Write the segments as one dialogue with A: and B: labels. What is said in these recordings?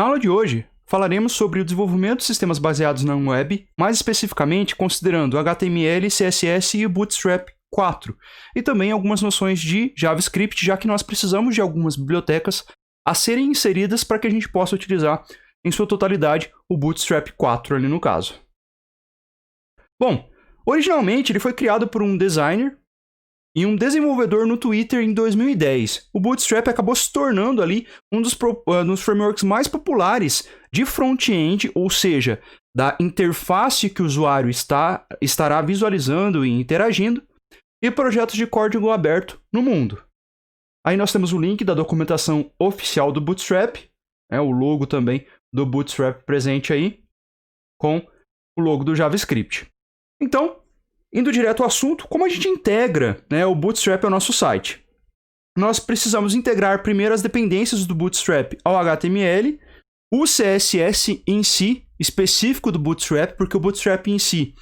A: Na aula de hoje, falaremos sobre o desenvolvimento de sistemas baseados na web, mais especificamente considerando HTML, CSS e Bootstrap 4, e também algumas noções de JavaScript, já que nós precisamos de algumas bibliotecas a serem inseridas para que a gente possa utilizar em sua totalidade o Bootstrap 4 ali no caso. Bom, originalmente ele foi criado por um designer e um desenvolvedor no Twitter em 2010. O Bootstrap acabou se tornando ali um dos frameworks mais populares de front-end, ou seja, da interface que o usuário estará visualizando e interagindo, e projetos de código aberto no mundo. Aí nós temos o link da documentação oficial do Bootstrap, o logo também do Bootstrap presente aí, com o logo do JavaScript. Então, indo direto ao assunto, como a gente integra o Bootstrap ao nosso site? Nós precisamos integrar primeiro as dependências do Bootstrap ao HTML, o CSS em si, específico do Bootstrap, porque o Bootstrap em si,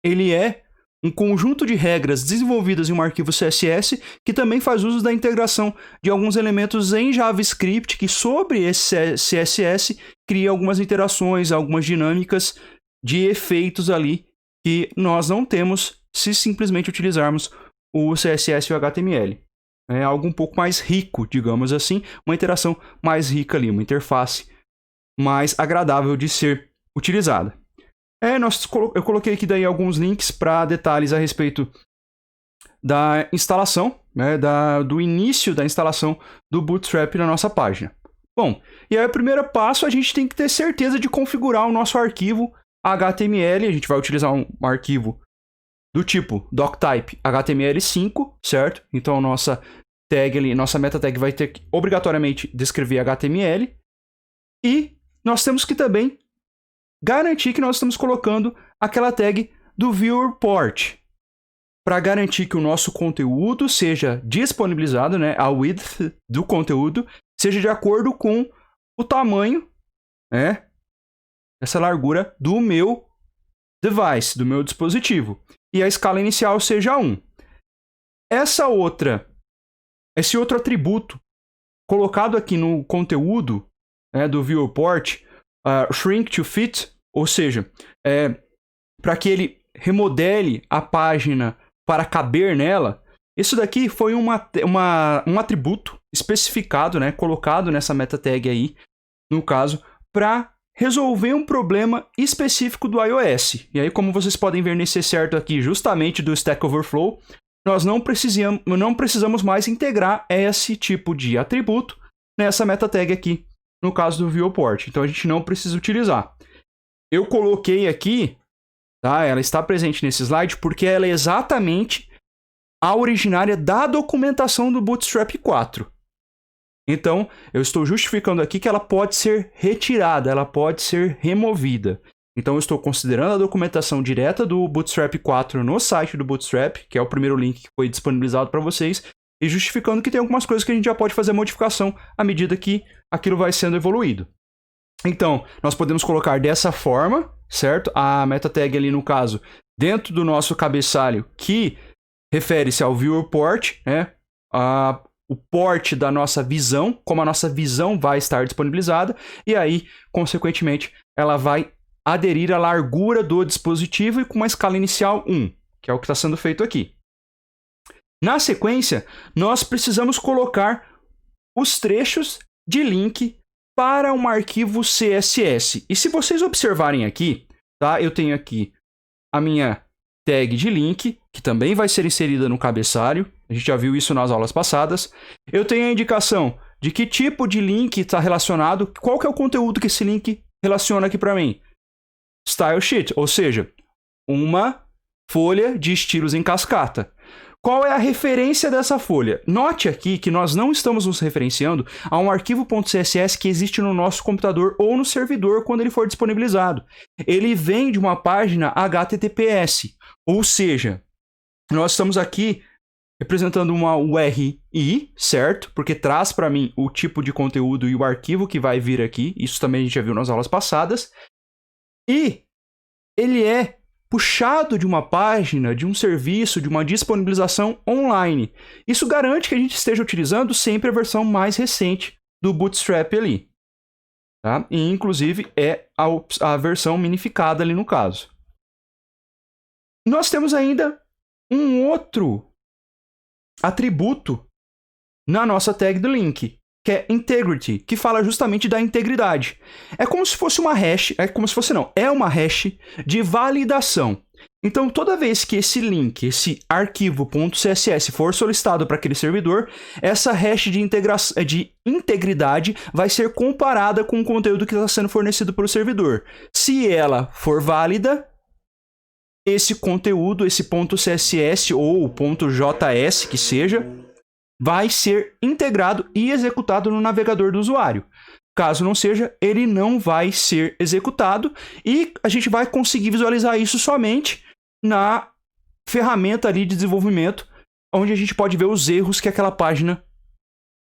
A: ele é um conjunto de regras desenvolvidas em um arquivo CSS que também faz uso da integração de alguns elementos em JavaScript que sobre esse CSS cria algumas interações, algumas dinâmicas de efeitos ali que nós não temos se simplesmente utilizarmos o CSS e o HTML. É algo um pouco mais rico, digamos assim, uma interação mais rica ali, uma interface mais agradável de ser utilizada. Eu coloquei aqui daí alguns links para detalhes a respeito da instalação, do início da instalação do Bootstrap na nossa página. Bom, e aí o primeiro passo a gente tem que ter certeza de configurar o nosso arquivo HTML. A gente vai utilizar um arquivo do tipo doctype HTML5, certo? Então nossa tag ali, nossa meta tag vai ter que obrigatoriamente descrever HTML. E nós temos que também garantir que nós estamos colocando aquela tag do viewer port para garantir que o nosso conteúdo seja disponibilizado, a width do conteúdo seja de acordo com o tamanho, essa largura do meu device, do meu dispositivo. E a escala inicial seja 1. Esse outro atributo colocado aqui no conteúdo do viewer port, shrink to fit, ou seja, para que ele remodele a página para caber nela, isso daqui foi um atributo especificado, colocado nessa meta tag aí, no caso, para resolver um problema específico do iOS. E aí, como vocês podem ver nesse certo aqui, justamente do Stack Overflow, nós não precisamos mais integrar esse tipo de atributo nessa meta tag aqui, no caso do viewport. Então, a gente não precisa utilizar. Eu coloquei aqui, ela está presente nesse slide, porque ela é exatamente a originária da documentação do Bootstrap 4. Então, eu estou justificando aqui que ela pode ser retirada, ela pode ser removida. Então, eu estou considerando a documentação direta do Bootstrap 4 no site do Bootstrap, que é o primeiro link que foi disponibilizado para vocês, e justificando que tem algumas coisas que a gente já pode fazer modificação à medida que aquilo vai sendo evoluído. Então, nós podemos colocar dessa forma, certo? A meta tag ali, no caso, dentro do nosso cabeçalho, que refere-se ao viewer port, o port da nossa visão, como a nossa visão vai estar disponibilizada, e aí, consequentemente, ela vai aderir à largura do dispositivo e com uma escala inicial 1, que é o que está sendo feito aqui. Na sequência, nós precisamos colocar os trechos de link para um arquivo CSS. E se vocês observarem aqui, eu tenho aqui a minha tag de link, que também vai ser inserida no cabeçalho. A gente já viu isso nas aulas passadas. Eu tenho a indicação de que tipo de link está relacionado, qual que é o conteúdo que esse link relaciona aqui para mim. Style sheet, ou seja, uma folha de estilos em cascata. Qual é a referência dessa folha? Note aqui que nós não estamos nos referenciando a um arquivo .css que existe no nosso computador ou no servidor quando ele for disponibilizado. Ele vem de uma página HTTPS, ou seja, nós estamos aqui representando uma URI, certo? Porque traz para mim o tipo de conteúdo e o arquivo que vai vir aqui. Isso também a gente já viu nas aulas passadas. E ele é puxado de uma página, de um serviço, de uma disponibilização online. Isso garante que a gente esteja utilizando sempre a versão mais recente do Bootstrap ali. tá? E, inclusive, é a versão minificada ali no caso. Nós temos ainda um outro atributo na nossa tag do link, que é integrity, que fala justamente da integridade. É como se fosse uma hash, é uma hash de validação. Então, toda vez que esse link, esse arquivo .css for solicitado para aquele servidor, essa hash de integridade vai ser comparada com o conteúdo que está sendo fornecido pelo servidor. Se ela for válida, esse conteúdo, esse .css ou .js que seja, vai ser integrado e executado no navegador do usuário. Caso não seja, ele não vai ser executado e a gente vai conseguir visualizar isso somente na ferramenta ali de desenvolvimento, onde a gente pode ver os erros que aquela página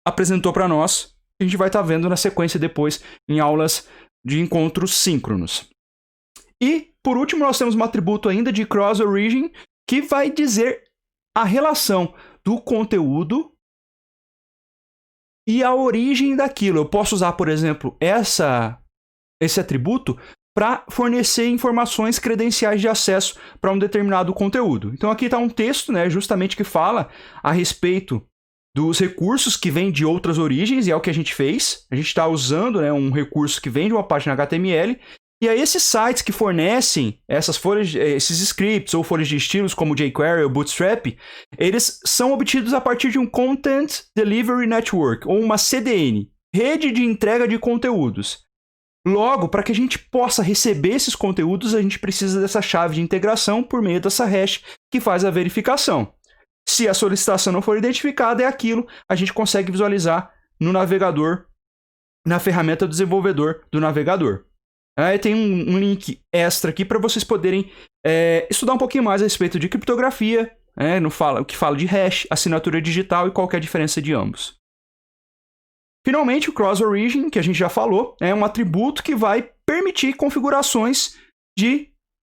A: apresentou para nós. A gente vai estar vendo na sequência depois em aulas de encontros síncronos. E, por último, nós temos um atributo ainda de cross-origin que vai dizer a relação do conteúdo e a origem daquilo. Eu posso usar, por exemplo, esse atributo para fornecer informações credenciais de acesso para um determinado conteúdo. Então aqui está um texto, né, justamente que fala a respeito dos recursos que vêm de outras origens, e é o que a gente fez. A gente está usando, né, um recurso que vem de uma página HTML, e aí esses sites que fornecem esses scripts ou folhas de estilos, como jQuery ou Bootstrap, eles são obtidos a partir de um Content Delivery Network, ou uma CDN, rede de entrega de conteúdos. Logo, para que a gente possa receber esses conteúdos, a gente precisa dessa chave de integração por meio dessa hash que faz a verificação. Se a solicitação não for identificada, é aquilo, a gente consegue visualizar no navegador, na ferramenta do desenvolvedor do navegador. Aí tem um link extra aqui para vocês poderem estudar um pouquinho mais a respeito de criptografia, o que fala de hash, assinatura digital e qual que é a diferença de ambos. Finalmente, o cross-origin, que a gente já falou, é um atributo que vai permitir configurações de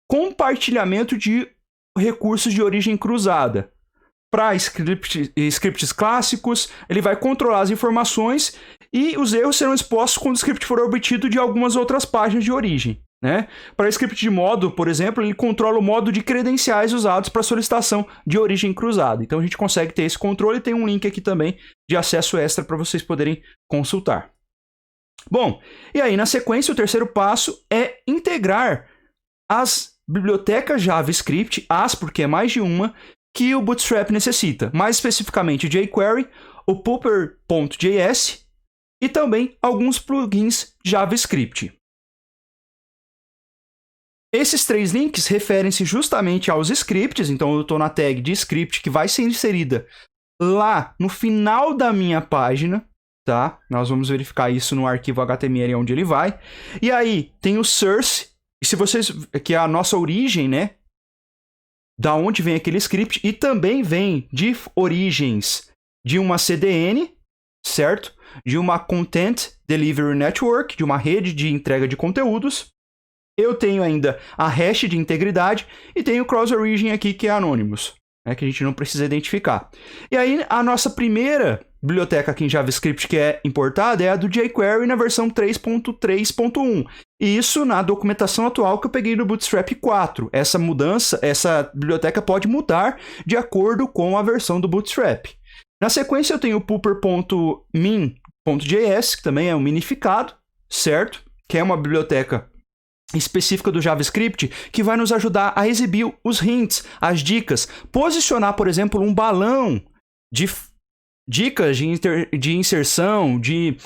A: compartilhamento de recursos de origem cruzada. Para scripts clássicos, ele vai controlar as informações e os erros serão expostos quando o script for obtido de algumas outras páginas de origem. Né? Para script de modo, por exemplo, ele controla o modo de credenciais usados para solicitação de origem cruzada. Então a gente consegue ter esse controle e tem um link aqui também de acesso extra para vocês poderem consultar. Bom, e aí na sequência o terceiro passo é integrar as bibliotecas JavaScript, porque é mais de uma, que o Bootstrap necessita. Mais especificamente o jQuery, o Pooper.js e também alguns plugins JavaScript. Esses três links referem-se justamente aos scripts, então eu estou na tag de script que vai ser inserida lá no final da minha página, tá? Nós vamos verificar isso no arquivo HTML onde ele vai. E aí tem o source, e se vocês, que é a nossa origem, né? Da onde vem aquele script, e também vem de origens de uma CDN, certo? De uma Content Delivery Network, de uma rede de entrega de conteúdos. Eu tenho ainda a hash de integridade e tenho o cross-origin aqui, que é Anonymous, que a gente não precisa identificar. E aí, a nossa primeira biblioteca aqui em JavaScript que é importada é a do jQuery na versão 3.3.1. E isso na documentação atual que eu peguei no Bootstrap 4. Essa biblioteca pode mudar de acordo com a versão do Bootstrap. Na sequência, eu tenho o Pooper.min.js, que também é um minificado, certo? Que é uma biblioteca específica do JavaScript que vai nos ajudar a exibir os hints, as dicas, posicionar, por exemplo, um balão de dicas de inserção, de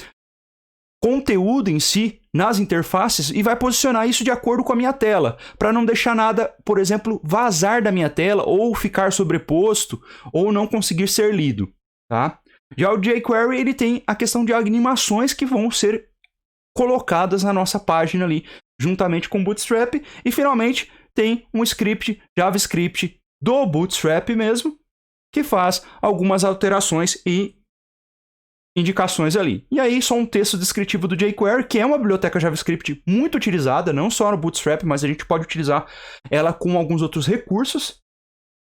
A: conteúdo em si nas interfaces e vai posicionar isso de acordo com a minha tela, para não deixar nada, por exemplo, vazar da minha tela ou ficar sobreposto ou não conseguir ser lido, tá? Já o jQuery, ele tem a questão de animações que vão ser colocadas na nossa página ali, juntamente com o Bootstrap. E finalmente tem um script JavaScript do Bootstrap mesmo, que faz algumas alterações e indicações ali. E aí só um texto descritivo do jQuery, que é uma biblioteca JavaScript muito utilizada, não só no Bootstrap, mas a gente pode utilizar ela com alguns outros recursos,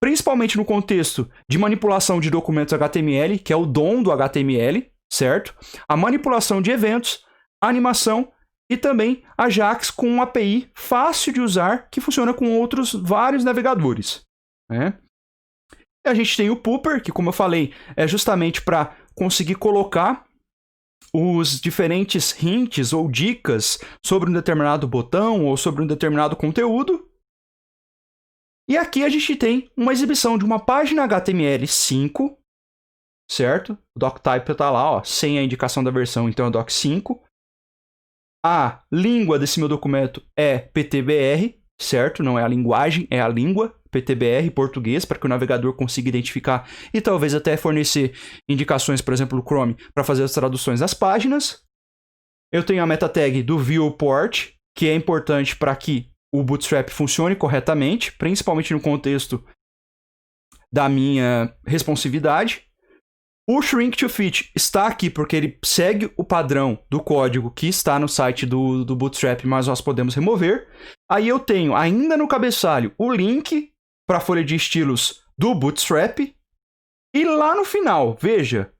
A: principalmente no contexto de manipulação de documentos HTML, que é o DOM do HTML, certo? A manipulação de eventos, animação e também Ajax com uma API fácil de usar que funciona com outros vários navegadores, né? E a gente tem o Pooper, que, como eu falei, é justamente para conseguir colocar os diferentes hints ou dicas sobre um determinado botão ou sobre um determinado conteúdo. E aqui a gente tem uma exibição de uma página HTML5, certo? O doctype está lá, ó, sem a indicação da versão, então é doc5. A língua desse meu documento é PTBR, certo? Não é a linguagem, é a língua PTBR, português, para que o navegador consiga identificar e talvez até fornecer indicações, por exemplo, no Chrome, para fazer as traduções das páginas. Eu tenho a meta tag do viewport, que é importante para que o Bootstrap funcione corretamente, principalmente no contexto da minha responsividade. O shrink to fit está aqui porque ele segue o padrão do código que está no site do Bootstrap, mas nós podemos remover. Aí eu tenho, ainda no cabeçalho, o link para a folha de estilos do Bootstrap. E lá no final, veja,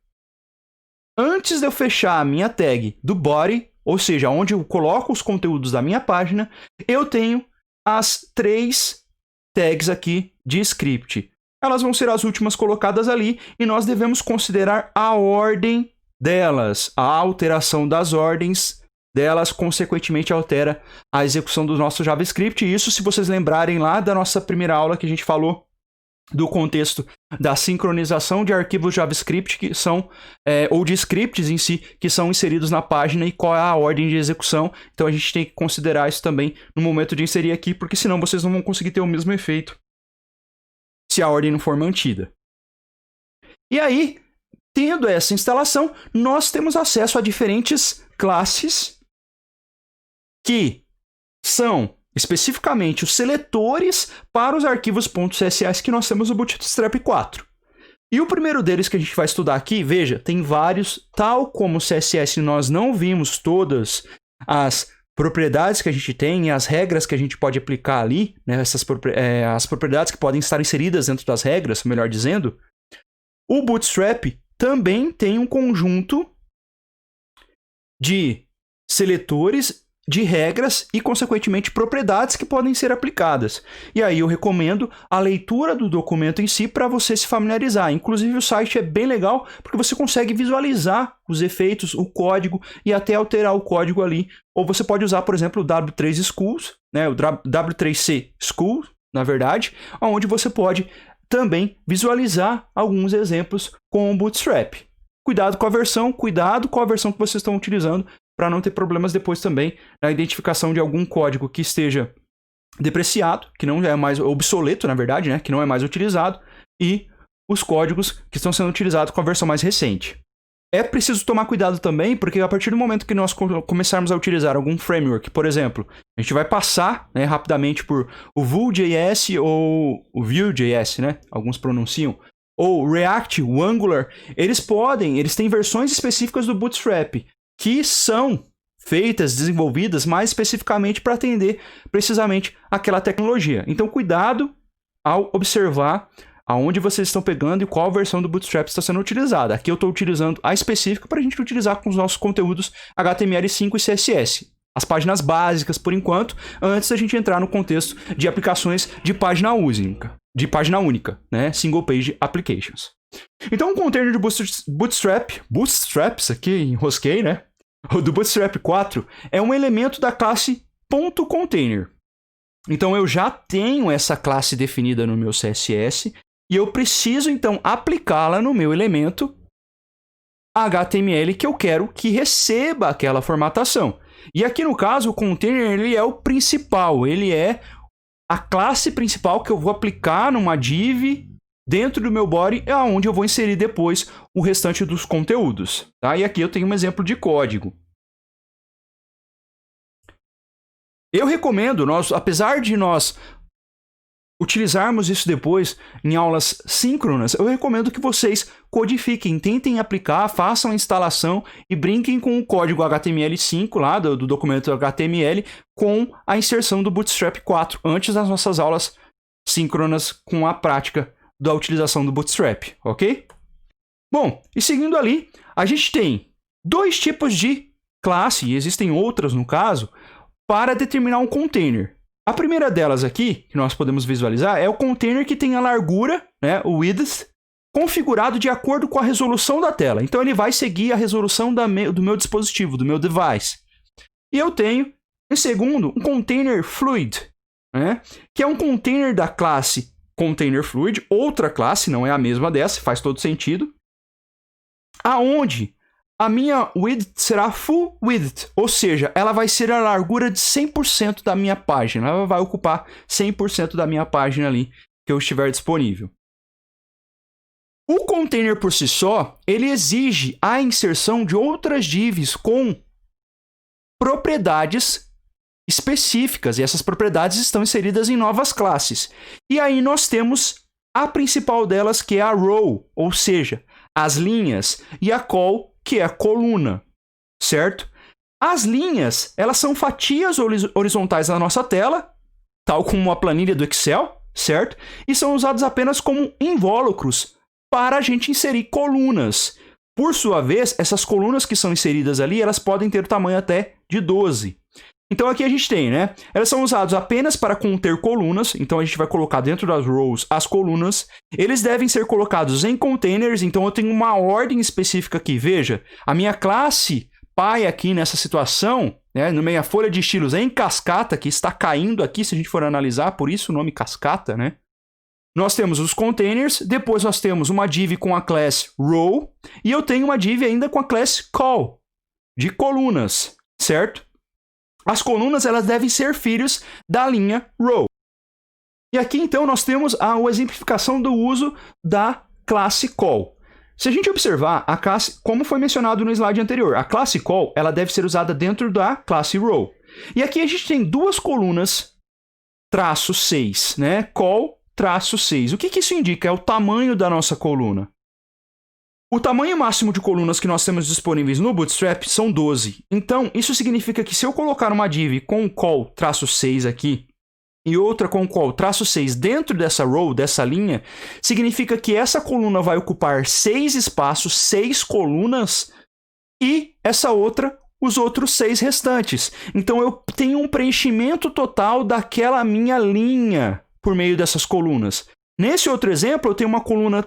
A: antes de eu fechar a minha tag do body, ou seja, onde eu coloco os conteúdos da minha página, eu tenho as 3 tags aqui de script. Elas vão ser as últimas colocadas ali e nós devemos considerar a ordem delas. A alteração das ordens delas, consequentemente, altera a execução do nosso JavaScript. E isso, se vocês lembrarem lá da nossa primeira aula que a gente falou do contexto da sincronização de arquivos JavaScript que são, ou de scripts em si, que são inseridos na página e qual é a ordem de execução. Então a gente tem que considerar isso também no momento de inserir aqui, porque senão vocês não vão conseguir ter o mesmo efeito se a ordem não for mantida. E aí, tendo essa instalação, nós temos acesso a diferentes classes que são especificamente os seletores para os arquivos .css que nós temos no Bootstrap 4. E o primeiro deles que a gente vai estudar aqui, veja, tem vários, tal como o CSS nós não vimos todas as propriedades que a gente tem e as regras que a gente pode aplicar ali, né, as propriedades que podem estar inseridas dentro das regras, melhor dizendo, o Bootstrap também tem um conjunto de seletores, de regras e, consequentemente, propriedades que podem ser aplicadas. E aí eu recomendo a leitura do documento em si para você se familiarizar. Inclusive o site é bem legal porque você consegue visualizar os efeitos, o código e até alterar o código ali. Ou você pode usar, por exemplo, o W3 Schools, né, o W3C School, na verdade, onde você pode também visualizar alguns exemplos com o Bootstrap. Cuidado com a versão que vocês estão utilizando, para não ter problemas depois também na identificação de algum código que esteja depreciado, que não é mais obsoleto, na verdade, né? Que não é mais utilizado, e os códigos que estão sendo utilizados com a versão mais recente. É preciso tomar cuidado também, porque a partir do momento que nós começarmos a utilizar algum framework, por exemplo, a gente vai passar, né, rapidamente por o Vue.js ou o Vue.js, né? Alguns pronunciam, ou React, o Angular, eles têm versões específicas do Bootstrap, que são feitas, desenvolvidas mais especificamente para atender precisamente aquela tecnologia. Então, cuidado ao observar aonde vocês estão pegando e qual versão do Bootstrap está sendo utilizada. Aqui eu estou utilizando a específica para a gente utilizar com os nossos conteúdos HTML5 e CSS. As páginas básicas, por enquanto, antes da gente entrar no contexto de aplicações de página única, né? Single Page Applications. Então, o container de Bootstraps, aqui enrosquei, né? O do Bootstrap 4 é um elemento da classe .container. Então, eu já tenho essa classe definida no meu CSS e eu preciso, então, aplicá-la no meu elemento HTML que eu quero que receba aquela formatação. E aqui, no caso, o container ele é o principal, ele é a classe principal que eu vou aplicar numa div dentro do meu body, é onde eu vou inserir depois o restante dos conteúdos. Tá? E aqui eu tenho um exemplo de código. Eu recomendo, apesar de nós utilizarmos isso depois em aulas síncronas, eu recomendo que vocês codifiquem, tentem aplicar, façam a instalação e brinquem com o código HTML5 lá do documento HTML com a inserção do Bootstrap 4 antes das nossas aulas síncronas com a prática da utilização do Bootstrap, ok? Bom, e seguindo ali, a gente tem 2 tipos de classe, e existem outras no caso, para determinar um container. A primeira delas aqui, que nós podemos visualizar, é o container que tem a largura, né, o width, configurado de acordo com a resolução da tela. Então ele vai seguir a resolução do meu dispositivo, do meu device. E eu tenho, em segundo, um container fluid, né, que é um container da classe container fluid, outra classe, não é a mesma dessa, faz todo sentido, aonde a minha width será full width, ou seja, ela vai ser a largura de 100% da minha página. Ela vai ocupar 100% da minha página ali que eu estiver disponível. O container por si só, ele exige a inserção de outras divs com propriedades específicas, e essas propriedades estão inseridas em novas classes. E aí nós temos a principal delas, que é a row, ou seja, as linhas, e a col, que é a coluna, certo? As linhas, elas são fatias horizontais da nossa tela, tal como uma planilha do Excel, certo? E são usados apenas como invólucros para a gente inserir colunas. Por sua vez, essas colunas que são inseridas ali, elas podem ter o tamanho até de 12. Então aqui a gente tem, né? Elas são usadas apenas para conter colunas, então a gente vai colocar dentro das rows as colunas. Eles devem ser colocados em containers, então eu tenho uma ordem específica aqui. Veja, a minha classe pai aqui nessa situação, né, na minha folha de estilos em cascata, que está caindo aqui se a gente for analisar, por isso o nome cascata, né? Nós temos os containers, depois nós temos uma div com a class row, e eu tenho uma div ainda com a class col, de colunas, certo? As colunas, elas devem ser filhos da linha row. E aqui, então, nós temos a exemplificação do uso da classe col. Se a gente observar a classe, como foi mencionado no slide anterior, a classe col, ela deve ser usada dentro da classe row. E aqui a gente tem duas colunas, traço 6, né? Col, traço 6. O que isso indica? É o tamanho da nossa coluna. O tamanho máximo de colunas que nós temos disponíveis no Bootstrap são 12. Então, isso significa que se eu colocar uma div com col traço 6 aqui e outra com col traço 6 dentro dessa row, dessa linha, significa que essa coluna vai ocupar 6 espaços, 6 colunas, e essa outra, os outros 6 restantes. Então, eu tenho um preenchimento total daquela minha linha por meio dessas colunas. Nesse outro exemplo, eu tenho uma coluna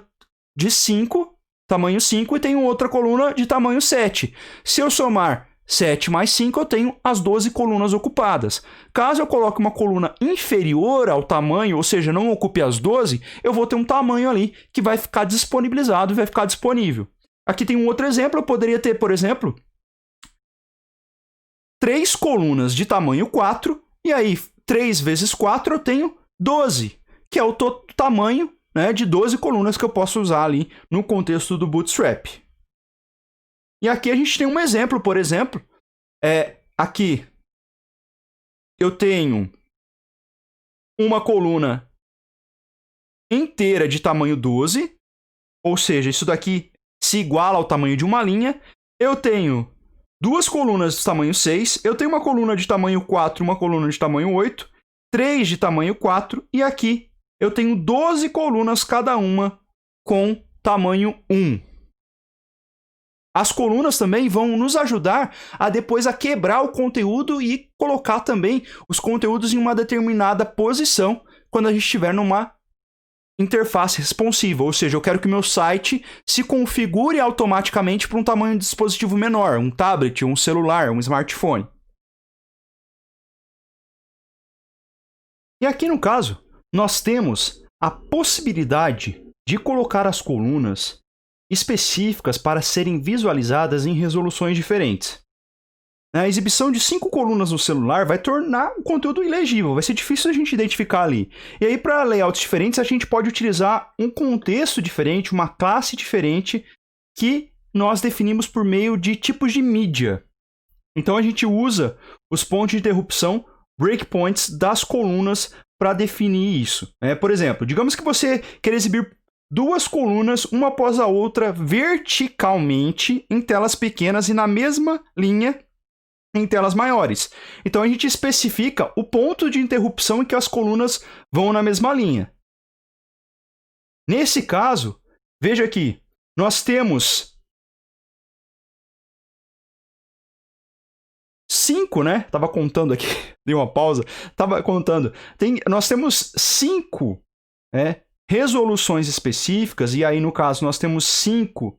A: de 5, tamanho 5, e tenho outra coluna de tamanho 7. Se eu somar 7 mais 5, eu tenho as 12 colunas ocupadas. Caso eu coloque uma coluna inferior ao tamanho, ou seja, não ocupe as 12, eu vou ter um tamanho ali que vai ficar disponibilizado e vai ficar disponível. Aqui tem um outro exemplo, eu poderia ter, por exemplo, 3 colunas de tamanho 4, e aí 3 vezes 4 eu tenho 12, que é o tamanho, né, de 12 colunas que eu posso usar ali no contexto do Bootstrap. E aqui a gente tem um exemplo, por exemplo, aqui eu tenho uma coluna inteira de tamanho 12, ou seja, isso daqui se iguala ao tamanho de uma linha. Eu tenho duas colunas de tamanho 6, eu tenho uma coluna de tamanho 4, uma coluna de tamanho 8, 3 de tamanho 4, e aqui eu tenho 12 colunas, cada uma com tamanho 1. As colunas também vão nos ajudar a depois a quebrar o conteúdo e colocar também os conteúdos em uma determinada posição quando a gente estiver numa interface responsiva. Ou seja, eu quero que o meu site se configure automaticamente para um tamanho de dispositivo menor, um tablet, um celular, um smartphone. E aqui no caso, nós temos a possibilidade de colocar as colunas específicas para serem visualizadas em resoluções diferentes. A exibição de 5 colunas no celular vai tornar o conteúdo ilegível, vai ser difícil a gente identificar ali. E aí, para layouts diferentes, a gente pode utilizar um contexto diferente, uma classe diferente, que nós definimos por meio de tipos de mídia. Então, a gente usa os pontos de interrupção, breakpoints das colunas para definir isso. Por exemplo, digamos que você quer exibir duas colunas, uma após a outra, verticalmente, em telas pequenas e na mesma linha em telas maiores. Então, a gente especifica o ponto de interrupção em que as colunas vão na mesma linha. Nesse caso, veja aqui, nós temos 5, né? Tava contando aqui, dei uma pausa, tava contando. Nós temos 5 resoluções específicas, e aí no caso nós temos 5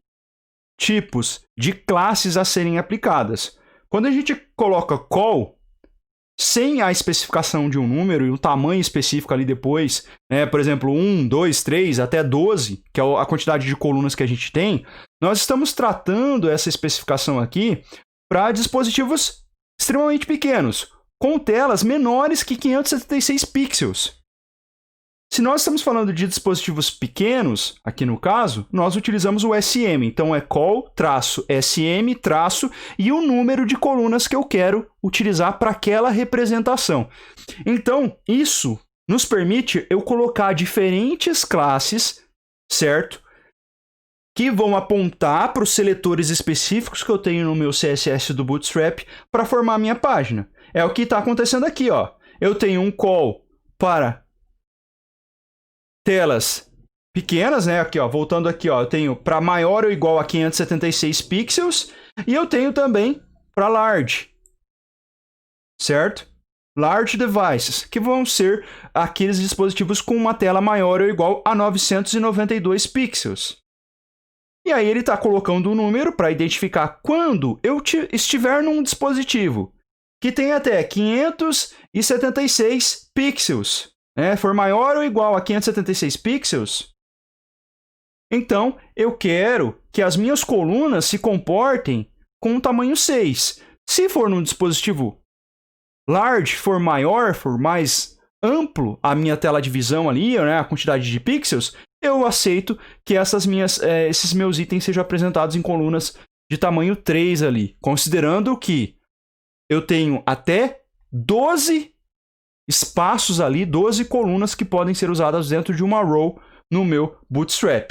A: tipos de classes a serem aplicadas. Quando a gente coloca call, sem a especificação de um número e um tamanho específico ali depois, né? Por exemplo, 1, 2, 3, até 12, que é a quantidade de colunas que a gente tem, nós estamos tratando essa especificação aqui para dispositivos extremamente pequenos, com telas menores que 576 pixels. Se nós estamos falando de dispositivos pequenos, aqui no caso, nós utilizamos o SM. Então é call-sm- e o número de colunas que eu quero utilizar para aquela representação. Então, isso nos permite eu colocar diferentes classes, certo? Que vão apontar para os seletores específicos que eu tenho no meu CSS do Bootstrap para formar a minha página. É o que está acontecendo aqui, ó. Eu tenho um call para telas pequenas, né? Aqui, ó, voltando aqui, ó, eu tenho para maior ou igual a 576 pixels e eu tenho também para large, certo? Large devices, que vão ser aqueles dispositivos com uma tela maior ou igual a 992 pixels. E aí ele está colocando um número para identificar quando eu estiver num dispositivo que tem até 576 pixels. For maior ou igual a 576 pixels, então eu quero que as minhas colunas se comportem com o tamanho 6. Se for num dispositivo large, for maior, for mais amplo a minha tela de visão ali, né, a quantidade de pixels, eu aceito que esses meus itens sejam apresentados em colunas de tamanho 3 ali, considerando que eu tenho até 12 espaços ali, 12 colunas que podem ser usadas dentro de uma row no meu Bootstrap.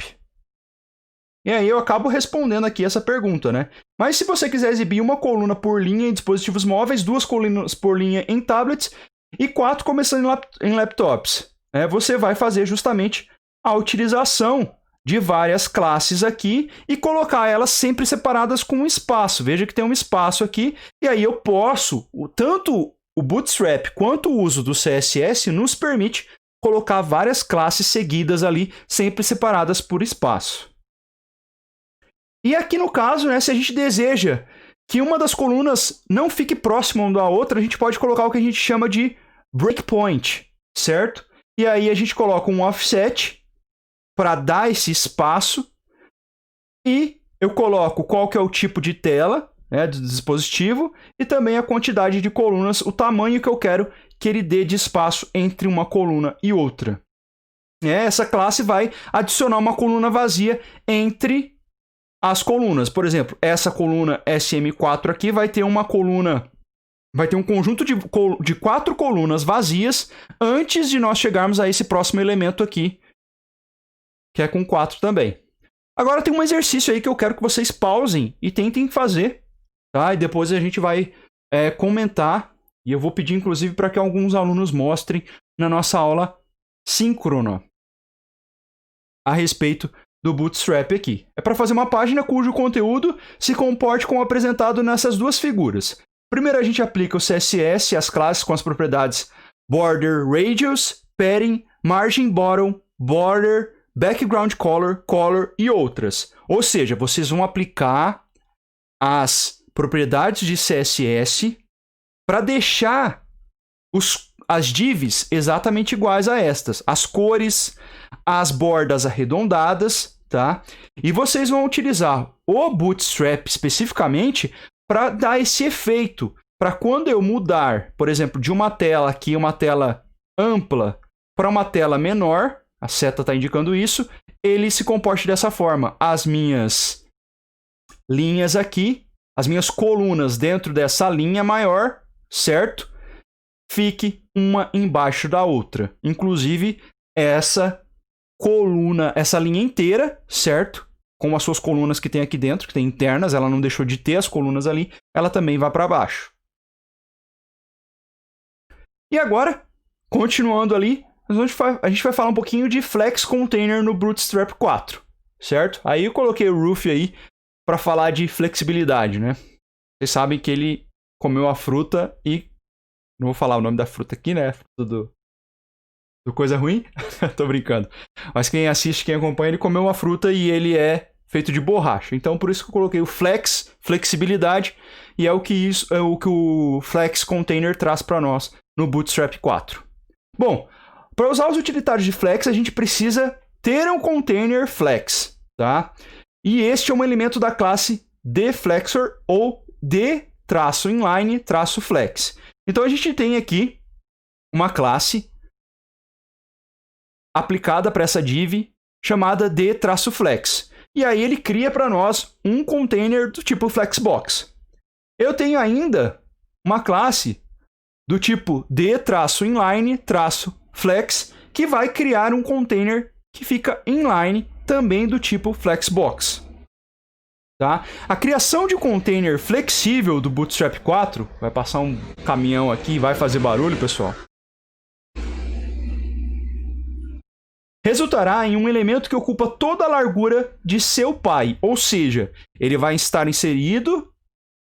A: E aí eu acabo respondendo aqui essa pergunta, né? Mas se você quiser exibir uma coluna por linha em dispositivos móveis, 2 colunas por linha em tablets e 4 começando em laptops, você vai fazer justamente a utilização de várias classes aqui e colocar elas sempre separadas com um espaço. Veja que tem um espaço aqui e aí eu posso, tanto o Bootstrap quanto o uso do CSS nos permite colocar várias classes seguidas ali, sempre separadas por espaço. E aqui no caso, né, se a gente deseja que uma das colunas não fique próxima uma da outra, a gente pode colocar o que a gente chama de breakpoint, certo? E aí a gente coloca um offset para dar esse espaço e eu coloco qual que é o tipo de tela, do dispositivo, e também a quantidade de colunas, o tamanho que eu quero que ele dê de espaço entre uma coluna e outra. Essa classe vai adicionar uma coluna vazia entre as colunas. Por exemplo, essa coluna SM4 aqui vai ter uma coluna, vai ter um conjunto de 4 colunas vazias antes de nós chegarmos a esse próximo elemento aqui, que é com 4 também. Agora tem um exercício aí que eu quero que vocês pausem e tentem fazer. Tá? E depois a gente vai comentar, e eu vou pedir inclusive para que alguns alunos mostrem na nossa aula síncrona a respeito do Bootstrap aqui. É para fazer uma página cujo conteúdo se comporte como apresentado nessas duas figuras. Primeiro a gente aplica o CSS, as classes com as propriedades border radius, padding, margin bottom, border, background color, color e outras. Ou seja, vocês vão aplicar as propriedades de CSS para deixar as divs exatamente iguais a estas. As cores, as bordas arredondadas, tá? E vocês vão utilizar o Bootstrap especificamente para dar esse efeito. Para quando eu mudar, por exemplo, de uma tela aqui, uma tela ampla, para uma tela menor, a seta está indicando isso, ele se comporte dessa forma. As minhas linhas aqui, as minhas colunas dentro dessa linha maior, certo? Fique uma embaixo da outra. Inclusive, essa coluna, essa linha inteira, certo? Com as suas colunas que tem aqui dentro, que tem internas, ela não deixou de ter as colunas ali, ela também vai para baixo. E agora, continuando ali, a gente vai falar um pouquinho de Flex Container no Bootstrap 4, certo? Aí eu coloquei o Roof aí para falar de flexibilidade, né? Vocês sabem que ele comeu a fruta e... Não vou falar o nome da fruta aqui, né? Fruta do coisa ruim. Tô brincando. Mas quem assiste, quem acompanha, ele comeu uma fruta e ele é feito de borracha. Então, por isso que eu coloquei o flex, flexibilidade, e é o que o Flex Container traz para nós no Bootstrap 4. Bom, para usar os utilitários de Flex, a gente precisa ter um container Flex, tá? E este é um elemento da classe dFlexor ou d-inline-flex. Então, a gente tem aqui uma classe aplicada para essa div chamada d-flex. E aí ele cria para nós um container do tipo Flexbox. Eu tenho ainda uma classe do tipo d-inline-flex que vai criar um container que fica inline também do tipo Flexbox. Tá? A criação de container flexível do Bootstrap 4, vai passar um caminhão aqui e vai fazer barulho, pessoal, resultará em um elemento que ocupa toda a largura de seu pai, ou seja, ele vai estar inserido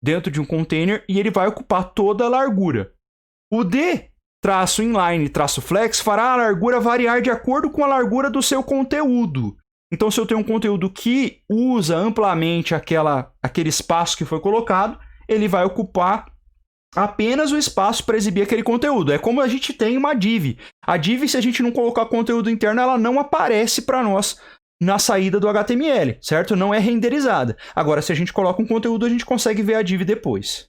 A: dentro de um container e ele vai ocupar toda a largura. O d-inline-flex fará a largura variar de acordo com a largura do seu conteúdo. Então, se eu tenho um conteúdo que usa amplamente aquele espaço que foi colocado, ele vai ocupar apenas o espaço para exibir aquele conteúdo. É como a gente tem uma div. A div, se a gente não colocar conteúdo interno, ela não aparece para nós na saída do HTML, certo? Não é renderizada. Agora, se a gente coloca um conteúdo, a gente consegue ver a div depois.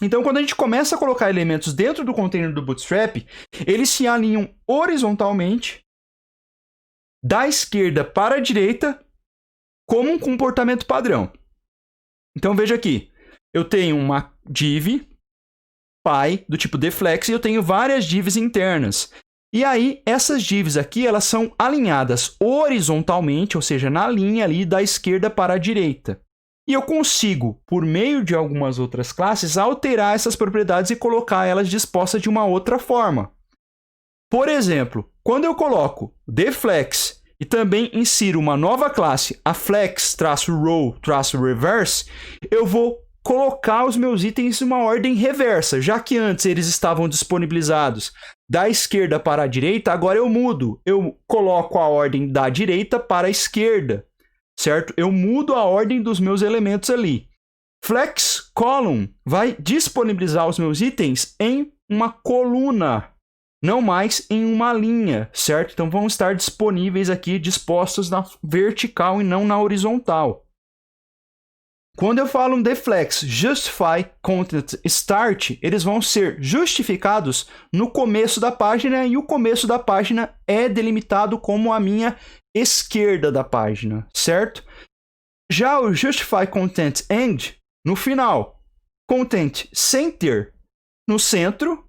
A: Então, quando a gente começa a colocar elementos dentro do container do Bootstrap, eles se alinham horizontalmente da esquerda para a direita como um comportamento padrão. Então, veja aqui. Eu tenho uma div pai do tipo dFlex e eu tenho várias divs internas. E aí, essas divs aqui, elas são alinhadas horizontalmente, ou seja, na linha ali da esquerda para a direita. E eu consigo, por meio de algumas outras classes, alterar essas propriedades e colocar elas dispostas de uma outra forma. Por exemplo, quando eu coloco dFlex e também insiro uma nova classe, a flex-row-reverse, eu vou colocar os meus itens em uma ordem reversa. Já que antes eles estavam disponibilizados da esquerda para a direita, agora eu mudo. Eu coloco a ordem da direita para a esquerda, certo? Eu mudo a ordem dos meus elementos ali. Flex column vai disponibilizar os meus itens em uma coluna, não mais em uma linha, certo? Então vão estar disponíveis aqui, dispostos na vertical e não na horizontal. Quando eu falo um dFlex justify content start, eles vão ser justificados no começo da página e o começo da página é delimitado como a minha esquerda da página, certo? Já o justify content end, no final. Content center, no centro.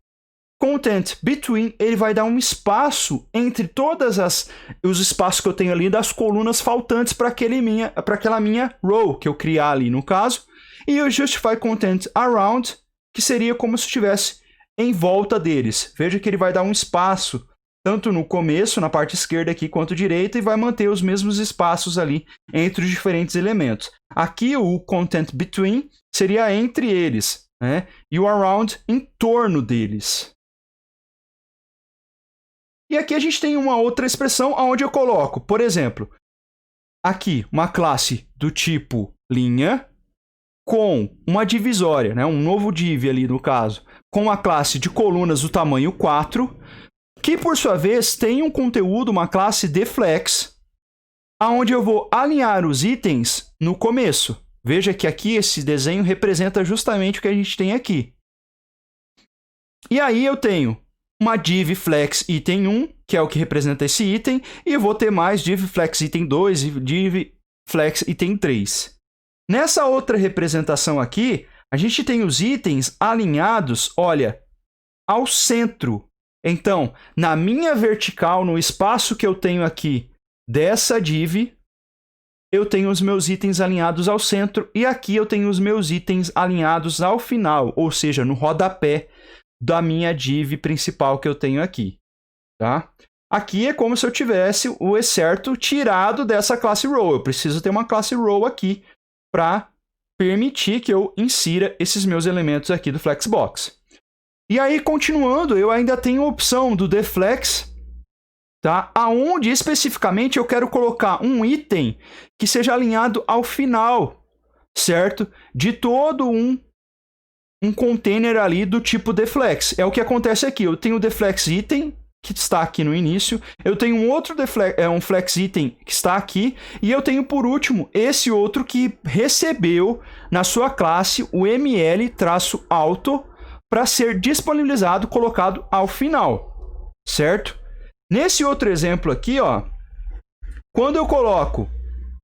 A: Content between, ele vai dar um espaço entre todos os espaços que eu tenho ali das colunas faltantes para aquela minha row que eu criar ali no caso. E o justify content around, que seria como se estivesse em volta deles. Veja que ele vai dar um espaço tanto no começo, na parte esquerda aqui, quanto direita, e vai manter os mesmos espaços ali entre os diferentes elementos. Aqui o content between seria entre eles, né? E o around em torno deles. E aqui a gente tem uma outra expressão onde eu coloco, por exemplo, aqui uma classe do tipo linha com uma divisória, né? Um novo div ali no caso, com uma classe de colunas do tamanho 4, que por sua vez tem um conteúdo, uma classe dFlex, onde eu vou alinhar os itens no começo. Veja que aqui esse desenho representa justamente o que a gente tem aqui. E aí eu tenho uma div flex item 1, que é o que representa esse item, e eu vou ter mais div flex item 2 e div flex item 3. Nessa outra representação aqui, a gente tem os itens alinhados, olha, ao centro. Então, na minha vertical, no espaço que eu tenho aqui dessa div, eu tenho os meus itens alinhados ao centro, e aqui eu tenho os meus itens alinhados ao final, ou seja, no rodapé da minha div principal que eu tenho aqui, tá? Aqui é como se eu tivesse o excerto tirado dessa classe row. Eu preciso ter uma classe row aqui para permitir que eu insira esses meus elementos aqui do Flexbox. E aí, continuando, eu ainda tenho a opção do deflex, tá? Aonde especificamente eu quero colocar um item que seja alinhado ao final, certo? De todo um container ali do tipo deflex. É o que acontece aqui. Eu tenho o deflex item, que está aqui no início. Eu tenho um outro um flex item que está aqui. E eu tenho, por último, esse outro que recebeu na sua classe o ml-auto para ser disponibilizado, colocado ao final, certo? Nesse outro exemplo aqui, ó, quando eu coloco,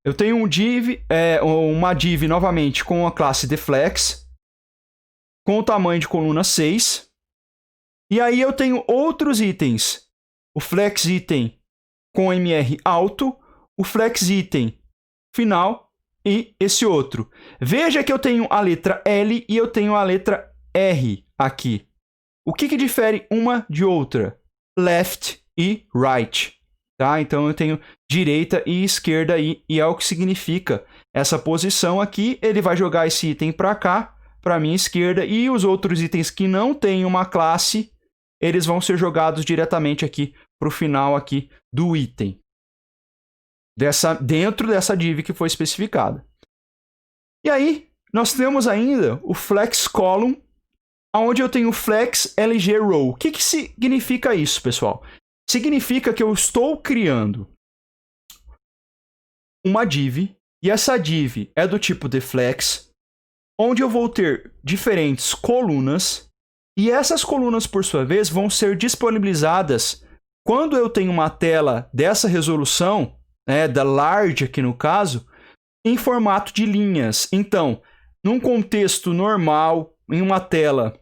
A: eu tenho um div, uma div novamente com a classe deflex, com o tamanho de coluna 6, e aí eu tenho outros itens, o flex item com mr alto, o flex item final e esse outro. Veja que eu tenho a letra L e eu tenho a letra R aqui. O que difere uma de outra? Left e right. Tá? Então eu tenho direita e esquerda aí, e é o que significa essa posição aqui. Ele vai jogar esse item para cá, para minha esquerda, e os outros itens que não têm uma classe, eles vão ser jogados diretamente aqui para o final aqui do item. Dentro dessa div que foi especificada. E aí, nós temos ainda o flex column, onde eu tenho flex lg row. O que significa isso, pessoal? Significa que eu estou criando uma div, e essa div é do tipo deflex, onde eu vou ter diferentes colunas, e essas colunas, por sua vez, vão ser disponibilizadas quando eu tenho uma tela dessa resolução, né, da large aqui no caso, em formato de linhas. Então, num contexto normal, em uma tela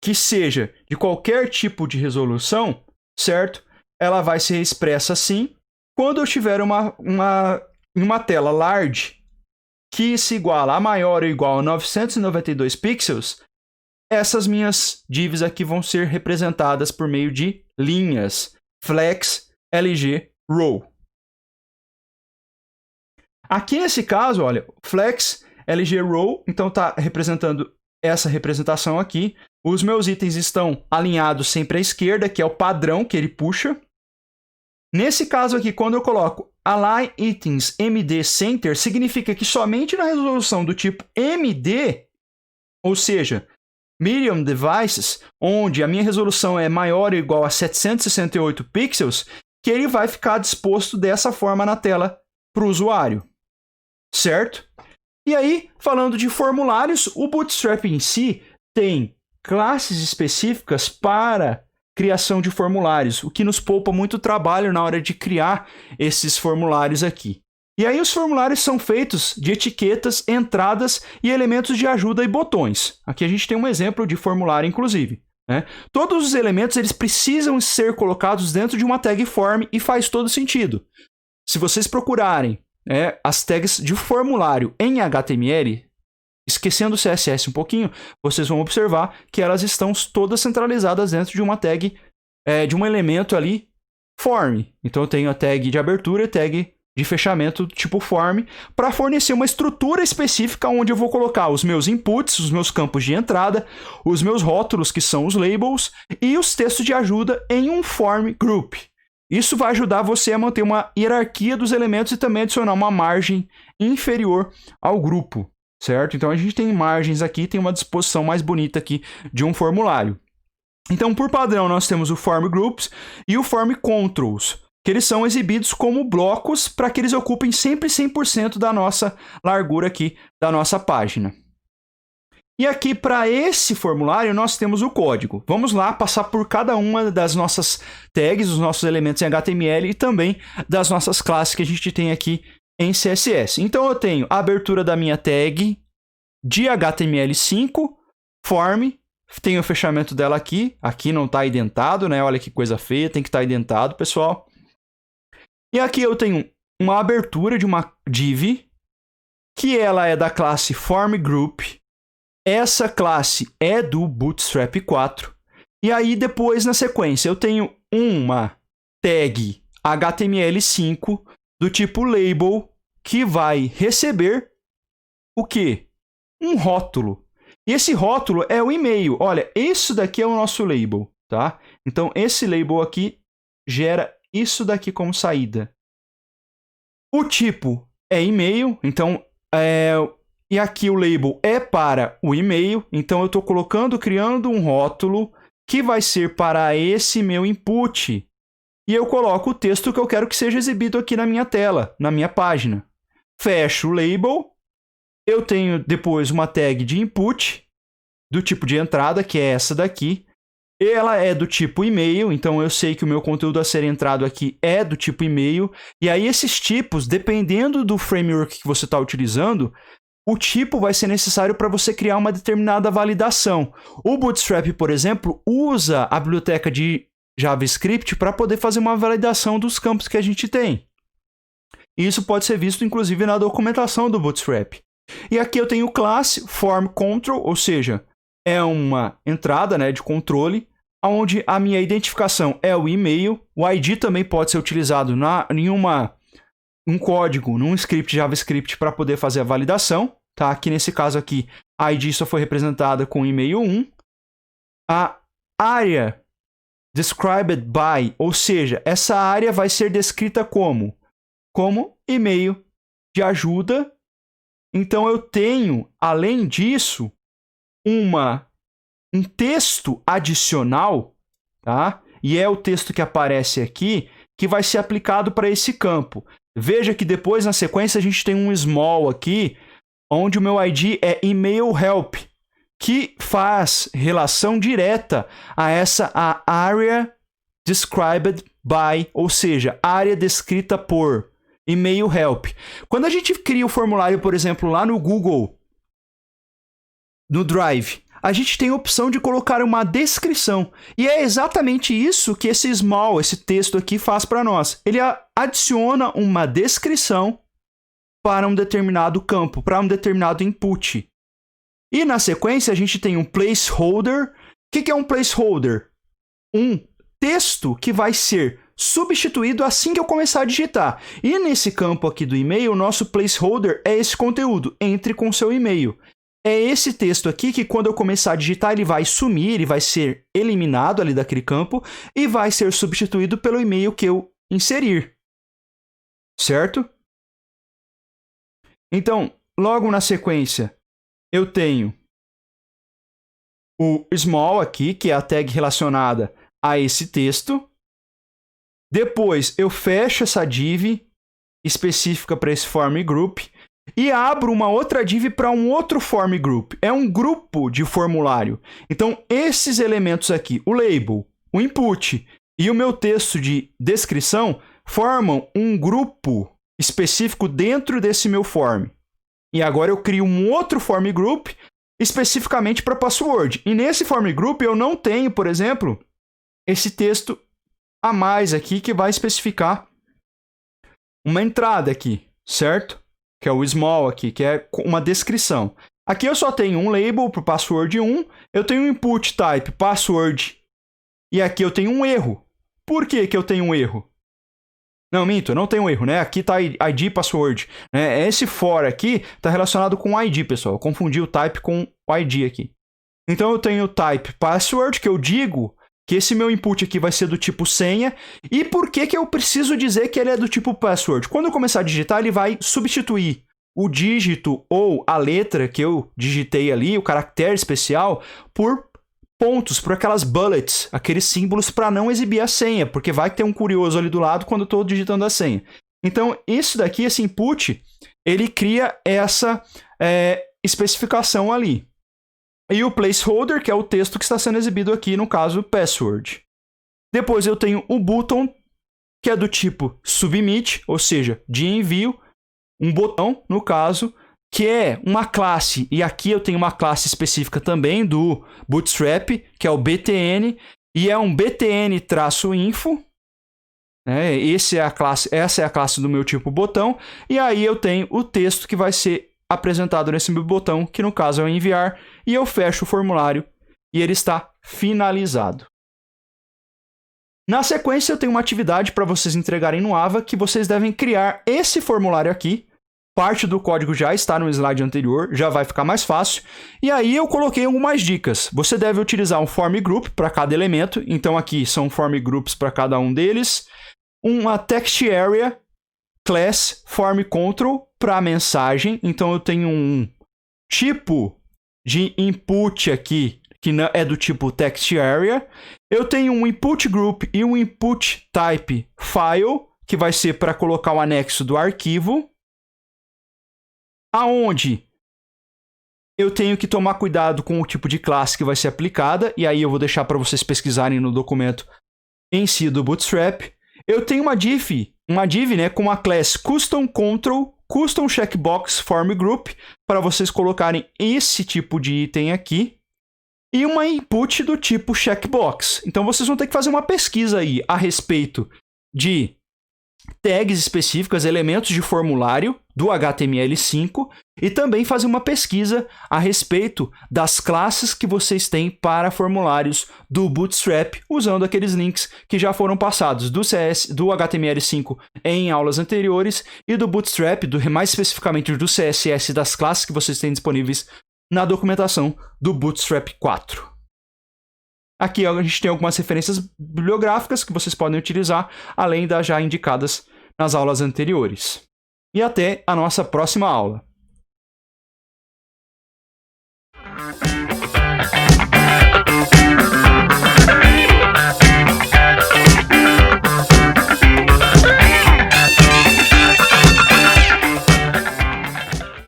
A: que seja de qualquer tipo de resolução, certo? Ela vai ser expressa assim. Quando eu tiver uma tela large que se iguala a maior ou igual a 992 pixels, essas minhas divs aqui vão ser representadas por meio de linhas. Flex lg row. Aqui nesse caso, olha, flex lg row, então está representando essa representação aqui. Os meus itens estão alinhados sempre à esquerda, que é o padrão que ele puxa. Nesse caso aqui, quando eu coloco Align Items MD Center, significa que somente na resolução do tipo MD, ou seja, Medium Devices, onde a minha resolução é maior ou igual a 768 pixels, que ele vai ficar disposto dessa forma na tela para o usuário. Certo? E aí, falando de formulários, o Bootstrap em si tem classes específicas para criação de formulários, o que nos poupa muito trabalho na hora de criar esses formulários aqui. E aí os formulários são feitos de etiquetas, entradas e elementos de ajuda e botões. Aqui a gente tem um exemplo de formulário, inclusive. Né? Todos os elementos eles precisam ser colocados dentro de uma tag form e faz todo sentido. Se vocês procurarem as tags de formulário em HTML, esquecendo o CSS um pouquinho, vocês vão observar que elas estão todas centralizadas dentro de uma tag, de um elemento ali, form. Então eu tenho a tag de abertura e tag de fechamento tipo form, para fornecer uma estrutura específica onde eu vou colocar os meus inputs, os meus campos de entrada, os meus rótulos, que são os labels, e os textos de ajuda em um form group. Isso vai ajudar você a manter uma hierarquia dos elementos e também adicionar uma margem inferior ao grupo, certo? Então a gente tem margens aqui, tem uma disposição mais bonita aqui de um formulário. Então, por padrão, nós temos o form groups e o form controls, que eles são exibidos como blocos para que eles ocupem sempre 100% da nossa largura aqui da nossa página. E aqui, para esse formulário, nós temos o código. Vamos lá passar por cada uma das nossas tags, dos nossos elementos em HTML e também das nossas classes que a gente tem aqui em CSS. Então, eu tenho a abertura da minha tag de HTML5, form, tenho o fechamento dela aqui. Aqui não está indentado, né? Olha que coisa feia, tem que estar indentado, pessoal. E aqui eu tenho uma abertura de uma div, que ela é da classe formGroup. Essa classe é do Bootstrap 4. E aí, depois, na sequência, eu tenho uma tag HTML5 do tipo label, que vai receber o quê? Um rótulo. E esse rótulo é o e-mail. Olha, isso daqui é o nosso label, tá? Então, esse label aqui gera isso daqui como saída. O tipo é e-mail, então, e aqui o label é para o e-mail. Então, eu estou criando um rótulo que vai ser para esse meu input. E eu coloco o texto que eu quero que seja exibido aqui na minha tela, na minha página. Fecho o label. Eu tenho depois uma tag de input, do tipo de entrada, que é essa daqui. Ela é do tipo e-mail, então eu sei que o meu conteúdo a ser entrado aqui é do tipo e-mail. E aí esses tipos, dependendo do framework que você está utilizando, o tipo vai ser necessário para você criar uma determinada validação. O Bootstrap, por exemplo, usa a biblioteca de JavaScript para poder fazer uma validação dos campos que a gente tem. Isso pode ser visto, inclusive, na documentação do Bootstrap. E aqui eu tenho classe form control, ou seja, é uma entrada, né, de controle, onde a minha identificação é o e-mail. O ID também pode ser utilizado em um código, num script JavaScript para poder fazer a validação. Tá? Aqui nesse caso aqui, a ID só foi representada com e-mail 1. A área described by, ou seja, essa área vai ser descrita como e-mail de ajuda. Então eu tenho, além disso, um texto adicional, tá? E é o texto que aparece aqui, que vai ser aplicado para esse campo. Veja que depois, na sequência, a gente tem um small aqui, onde o meu ID é email help, que faz relação direta a área described by, ou seja, área descrita por email help. Quando a gente cria o formulário, por exemplo, lá no Google, no Drive, a gente tem a opção de colocar uma descrição. E é exatamente isso que esse small, esse texto aqui, faz para nós. Ele adiciona uma descrição para um determinado campo, para um determinado input. E na sequência a gente tem um placeholder. O que é um placeholder? Um texto que vai ser substituído assim que eu começar a digitar. E nesse campo aqui do e-mail, o nosso placeholder é esse conteúdo. Entre com o seu e-mail. É esse texto aqui que quando eu começar a digitar, ele vai sumir, ele vai ser eliminado ali daquele campo e vai ser substituído pelo e-mail que eu inserir. Certo? Então, logo na sequência, eu tenho o small aqui, que é a tag relacionada a esse texto. Depois, eu fecho essa div específica para esse form group e abro uma outra div para um outro form group. É um grupo de formulário. Então, esses elementos aqui, o label, o input e o meu texto de descrição, formam um grupo específico dentro desse meu form. E agora eu crio um outro form group especificamente para password. E nesse form group eu não tenho, por exemplo, esse texto a mais aqui que vai especificar uma entrada aqui, certo? Que é o small aqui, que é uma descrição. Aqui eu só tenho um label para o password 1, eu tenho um input type password, e aqui eu tenho um erro. Por que eu tenho um erro? Não, minto, eu não tenho um erro, né? Aqui está ID password. Né? Esse for aqui está relacionado com o ID, pessoal. Eu confundi o type com o ID aqui. Então eu tenho o type password, que eu digo que esse meu input aqui vai ser do tipo senha. E por que eu preciso dizer que ele é do tipo password? Quando eu começar a digitar, ele vai substituir o dígito ou a letra que eu digitei ali, o caractere especial, por pontos, por aquelas bullets, aqueles símbolos para não exibir a senha, porque vai ter um curioso ali do lado quando eu estou digitando a senha. Então, isso daqui, esse input, ele cria essa especificação ali. E o placeholder, que é o texto que está sendo exibido aqui, no caso, password. Depois eu tenho o button, que é do tipo submit, ou seja, de envio, um botão, no caso, que é uma classe, e aqui eu tenho uma classe específica também do Bootstrap, que é o btn, e é um btn-info, né? Essa é a classe do meu tipo botão, e aí eu tenho o texto que vai ser apresentado nesse meu botão, que no caso é o enviar, e eu fecho o formulário, e ele está finalizado. Na sequência, eu tenho uma atividade para vocês entregarem no Ava, que vocês devem criar esse formulário aqui, parte do código já está no slide anterior, já vai ficar mais fácil. E aí eu coloquei algumas dicas. Você deve utilizar um form group para cada elemento, então aqui são form groups para cada um deles. Uma text area class form control para mensagem, então eu tenho um tipo de input aqui que é do tipo text area. Eu tenho um input group e um input type file, que vai ser para colocar o anexo do arquivo, aonde eu tenho que tomar cuidado com o tipo de classe que vai ser aplicada, e aí eu vou deixar para vocês pesquisarem no documento em si do Bootstrap. Eu tenho uma div, né, com a class custom control, custom checkbox form group, para vocês colocarem esse tipo de item aqui, e uma input do tipo checkbox. Então vocês vão ter que fazer uma pesquisa aí a respeito de tags específicas, elementos de formulário do HTML5 e também fazer uma pesquisa a respeito das classes que vocês têm para formulários do Bootstrap, usando aqueles links que já foram passados do HTML5 em aulas anteriores e do Bootstrap, mais especificamente do CSS, das classes que vocês têm disponíveis na documentação do Bootstrap 4. Aqui a gente tem algumas referências bibliográficas que vocês podem utilizar, além das já indicadas nas aulas anteriores. E até a nossa próxima aula.